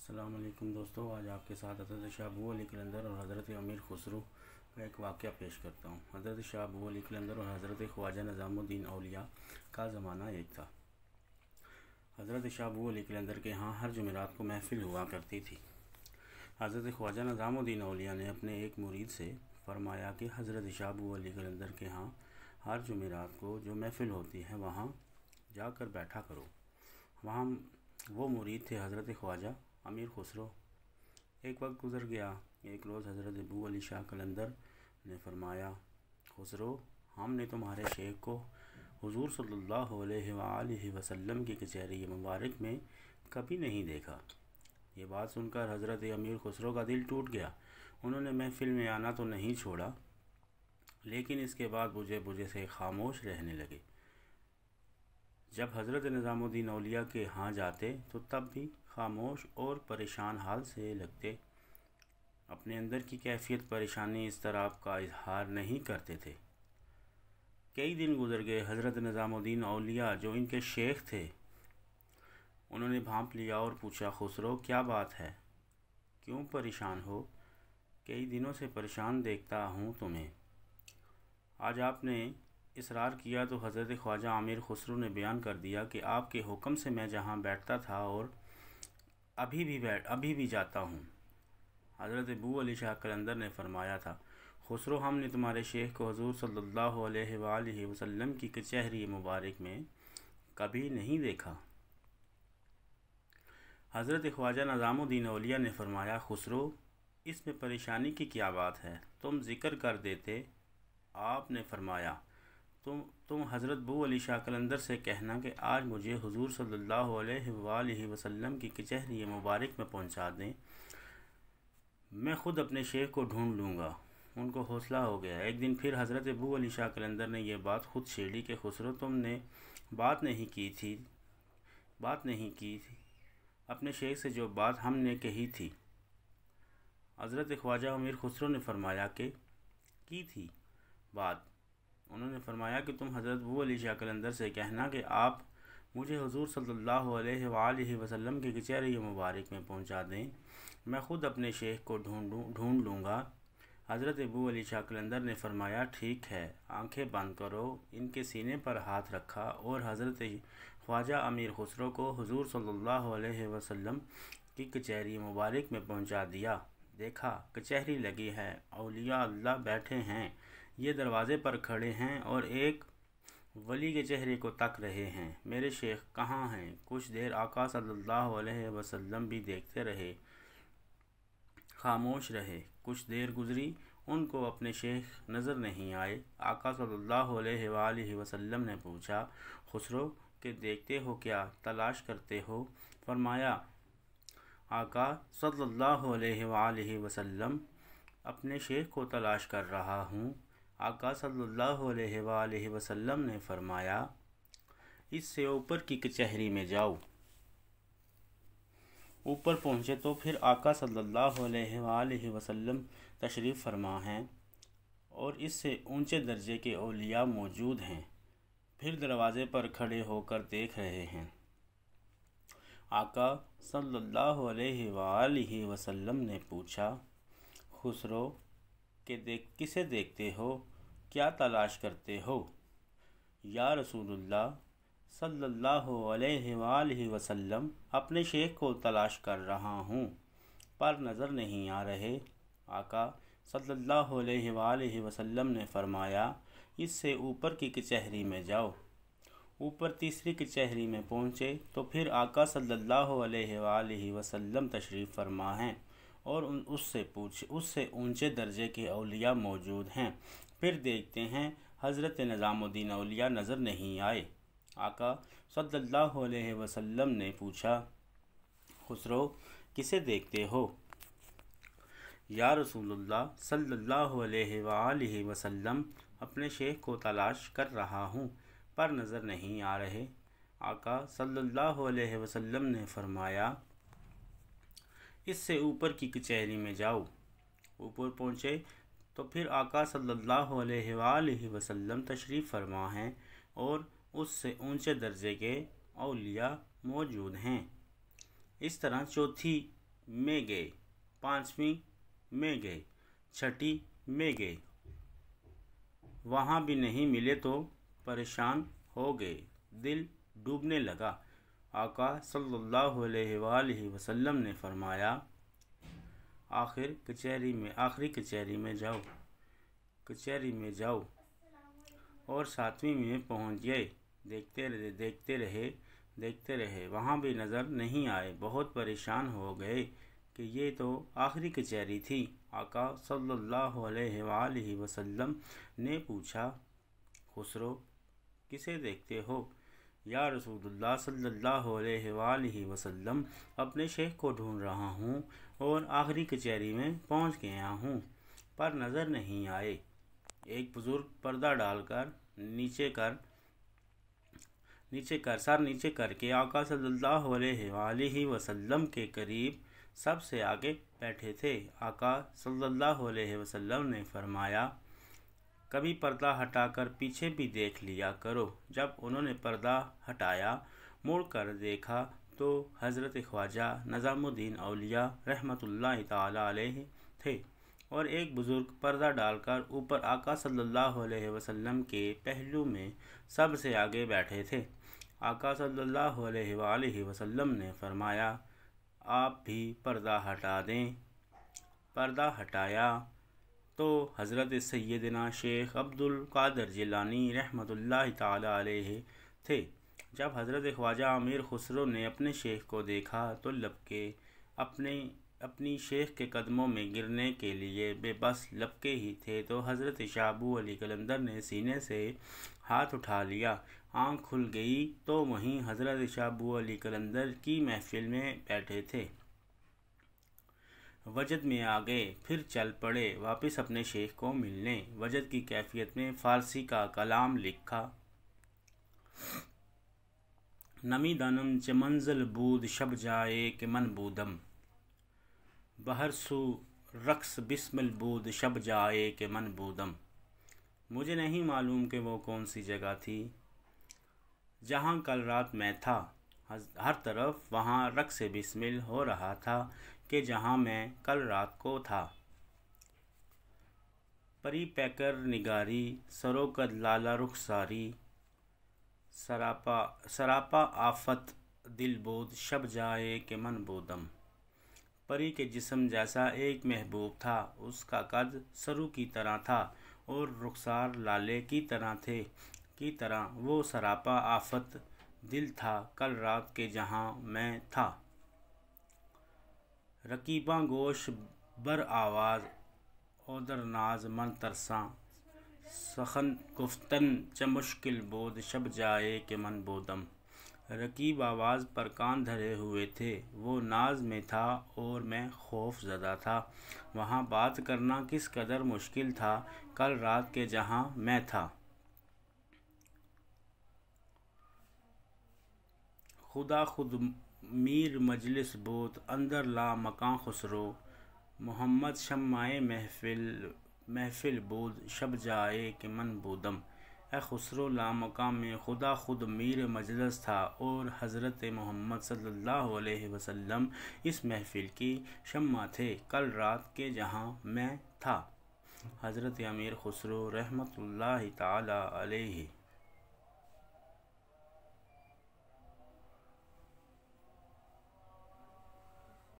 السلام علیکم دوستو، آج آپ کے ساتھ حضرت شاہ ابو علی قلندر اور حضرت امیر خسرو کا ایک واقعہ پیش کرتا ہوں۔ حضرت شاہ ابو علی قلندر اور حضرت خواجہ نظام الدین اولیاء کا زمانہ ایک تھا۔ حضرت شاہ ابو علی قلندر کے ہاں ہر جمعرات کو محفل ہوا کرتی تھی۔ حضرت خواجہ نظام الدین اولیاء نے اپنے ایک مرید سے فرمایا کہ حضرت شاہ ابو علی قلندر کے ہاں ہر جمعرات کو جو محفل ہوتی ہے وہاں جا کر بیٹھا کرو۔ وہاں وہ مرید تھے حضرت خواجہ امیر خسرو۔ ایک وقت گزر گیا۔ ایک روز حضرت ابو علی شاہ قلندر نے فرمایا، خسرو، ہم نے تمہارے شیخ کو حضور صلی اللہ علیہ وآلہ وسلم کی کچہری مبارک میں کبھی نہیں دیکھا۔ یہ بات سن کر حضرت امیر خسرو کا دل ٹوٹ گیا۔ انہوں نے محفل میں آنا تو نہیں چھوڑا، لیکن اس کے بعد بجھے بجھے سے خاموش رہنے لگے۔ جب حضرت نظام الدین اولیاء کے ہاں جاتے تو تب بھی خاموش اور پریشان حال سے لگتے۔ اپنے اندر کی کیفیت پریشانی اضطراب کا اظہار نہیں کرتے تھے۔ کئی دن گزر گئے۔ حضرت نظام الدین اولیاء جو ان کے شیخ تھے، انہوں نے بھانپ لیا اور پوچھا، خسرو، کیا بات ہے؟ کیوں پریشان ہو؟ کئی دنوں سے پریشان دیکھتا ہوں تمہیں۔ آج آپ نے اصرار کیا تو حضرت خواجہ امیر خسرو نے بیان کر دیا کہ آپ کے حکم سے میں جہاں بیٹھتا تھا اور ابھی بھی جاتا ہوں۔ حضرت ابو علی شاہ قلندر نے فرمایا تھا، خسرو، ہم نے تمہارے شیخ کو حضور صلی اللہ علیہ وآلہ وسلم کی کچہری مبارک میں کبھی نہیں دیکھا۔ حضرت خواجہ نظام الدین اولیاء نے فرمایا، خسرو، اس میں پریشانی کی کیا بات ہے؟ تم ذکر کر دیتے۔ آپ نے فرمایا، تم حضرت ابو علی شاہ قلندر سے کہنا کہ آج مجھے حضور صلی اللہ علیہ وآلہ وسلم کی کچہری مبارک میں پہنچا دیں، میں خود اپنے شیخ کو ڈھونڈ لوں گا۔ ان کو حوصلہ ہو گیا۔ ایک دن پھر حضرت ابو علی شاہ قلندر نے یہ بات خود چھیڑی کہ خسرو، تم نے بات نہیں کی تھی اپنے شیخ سے جو بات ہم نے کہی تھی۔ حضرت خواجہ امیر خسرو نے فرمایا کہ کی تھی بات؟ انہوں نے فرمایا کہ تم حضرت ابو علی شاہ قلندر سے کہنا کہ آپ مجھے حضور صلی اللہ علیہ وآلہ وسلم کی کچہری مبارک میں پہنچا دیں، میں خود اپنے شیخ کو ڈھونڈ لوں گا۔ حضرت ابو علی شاہ قلندر نے فرمایا، ٹھیک ہے، آنکھیں بند کرو۔ ان کے سینے پر ہاتھ رکھا اور حضرت خواجہ امیر خسرو کو حضور صلی اللہ علیہ وسلم کی کچہری مبارک میں پہنچا دیا۔ دیکھا، کچہری لگی ہے، اولیاء اللہ بیٹھے ہیں، یہ دروازے پر کھڑے ہیں اور ایک ولی کے چہرے کو تک رہے ہیں۔ میرے شیخ کہاں ہیں؟ کچھ دیر آقا صلی اللہ علیہ وسلم بھی دیکھتے رہے، خاموش رہے۔ کچھ دیر گزری، ان کو اپنے شیخ نظر نہیں آئے۔ آقا صلی اللہ علیہ وآلہ وسلم نے پوچھا، خسرو، کہ دیکھتے ہو کیا، تلاش کرتے ہو؟ فرمایا، آقا صلی اللہ علیہ وآلہ وسلم، اپنے شیخ کو تلاش کر رہا ہوں۔ آقا صلی اللہ علیہ وآلہ وسلم نے فرمایا، اس سے اوپر کی کچہری میں جاؤ۔ اوپر پہنچے تو پھر آقا صلی اللہ علیہ وآلہ وسلم تشریف فرما ہیں اور اس سے اونچے درجے کے اولیاء موجود ہیں، پھر دروازے پر کھڑے ہو کر دیکھ رہے ہیں۔ آقا صلی اللہ علیہ وآلہ وسلم نے پوچھا، خسرو، کہ کسے دیکھتے ہو؟ کیا تلاش کرتے ہو؟ یا رسول اللہ صلی اللہ علیہ وآلہ وسلم، اپنے شیخ کو تلاش کر رہا ہوں، پر نظر نہیں آ رہے۔ آقا صلی اللہ علیہ وآلہ وسلم نے فرمایا، اس سے اوپر کی کچہری میں جاؤ۔ اوپر تیسری کچہری میں پہنچے تو پھر آقا صلی اللہ علیہ وآلہ وسلم تشریف فرما ہیں اور اس سے اونچے درجے کے اولیاء موجود ہیں۔ پھر دیکھتے ہیں، حضرت نظام الدین اولیاء نظر نہیں آئے۔ آقا صلی اللہ علیہ وسلم نے پوچھا، خسرو، کسے دیکھتے ہو؟ یا رسول اللہ صلی اللہ علیہ وآلہ وسلم، اپنے شیخ کو تلاش کر رہا ہوں، پر نظر نہیں آ رہے۔ آقا صلی اللہ علیہ وسلم نے فرمایا، اس سے اوپر کی کچہری میں جاؤ۔ اوپر پہنچے تو پھر آقا صلی اللہ علیہ وآلہ وسلم تشریف فرما ہیں اور اس سے اونچے درجے کے اولیاء موجود ہیں۔ اس طرح چوتھی میں گئے، پانچویں میں گئے، چھٹی میں گئے، وہاں بھی نہیں ملے تو پریشان ہو گئے، دل ڈوبنے لگا۔ آقا صلی اللہ علیہ وآلہ وسلم نے فرمایا، آخری کچہری میں جاؤ اور ساتویں میں پہنچ گئے، دیکھتے رہے، وہاں بھی نظر نہیں آئے، بہت پریشان ہو گئے کہ یہ تو آخری کچہری تھی۔ آقا صلی اللہ علیہ وآلہ وسلم نے پوچھا، خسرو کسے دیکھتے ہو؟ یا رسول اللہ صلی اللہ علیہ وآلہ وسلم، اپنے شیخ کو ڈھونڈ رہا ہوں اور آخری کچہری میں پہنچ گیا ہوں، پر نظر نہیں آئے۔ ایک بزرگ پردہ ڈال کر سر نیچے کر کے آقا صلی اللہ علیہ وآلہ وسلم کے قریب سب سے آگے بیٹھے تھے۔ آقا صلی اللہ علیہ وسلم نے فرمایا، کبھی پردہ ہٹا کر پیچھے بھی دیکھ لیا کرو۔ جب انہوں نے پردہ ہٹایا، مڑ کر دیکھا تو حضرت خواجہ نظام الدین اولیاء رحمۃ اللہ تعالی علیہ تھے، اور ایک بزرگ پردہ ڈال کر اوپر آقا صلی اللہ علیہ وسلم کے پہلو میں سب سے آگے بیٹھے تھے۔ آقا صلی اللہ علیہ وآلہ وسلم نے فرمایا، آپ بھی پردہ ہٹا دیں۔ پردہ ہٹایا تو حضرت سیدنا شیخ عبد القادر جیلانی رحمۃ اللہ تعالی علیہ تھے۔ جب حضرت خواجہ امیر خسرو نے اپنے شیخ کو دیکھا تو لبکے اپنی شیخ کے قدموں میں گرنے کے لیے بے بس لبکے ہی تھے تو حضرت شاہ ابو علی قلندر نے سینے سے ہاتھ اٹھا لیا۔ آنکھ کھل گئی تو وہیں حضرت شاہ ابو علی قلندر کی محفل میں بیٹھے تھے۔ وجد میں آ گئے، پھر چل پڑے واپس اپنے شیخ کو ملنے۔ وجد کی کیفیت میں فارسی کا کلام لکھا، نمی دانم چه منزل بود شب جائے کہ من بودم، بہر سو رقص بسمل بود شب جائے کہ من بودم۔ مجھے نہیں معلوم کہ وہ کون سی جگہ تھی جہاں کل رات میں تھا، ہر طرف وہاں رقص بسمل ہو رہا تھا کہ جہاں میں کل رات کو تھا۔ پری پیکر نگاری سروکد لالا رخساری، سراپا آفت دل بود شب جائے کہ من بودم۔ پری کے جسم جیسا ایک محبوب تھا، اس کا قد سرو کی طرح تھا اور رخسار لالے کی طرح وہ سراپا آفت دل تھا کل رات کے جہاں میں تھا۔ رقیباں گوش بر آواز اودر ناز من ترساں، سخن گفتن چ مشکل بود شب جائے کہ من بودم۔ رقیب آواز پر کان دھرے ہوئے تھے، وہ ناز میں تھا اور میں خوف زدہ تھا، وہاں بات کرنا کس قدر مشکل تھا کل رات کے جہاں میں تھا۔ خدا خود میر مجلس بود اندر لا مکاں خسرو، محمد شمع محفل بود شب جائے کہ من بودم۔ اے خسرو، لامکاں میں خدا خود میر مجلس تھا اور حضرت محمد صلی اللہ علیہ وسلم اس محفل کی شمع تھے کل رات کے جہاں میں تھا۔ حضرت امیر خسرو رحمۃ اللہ تعالی علیہ۔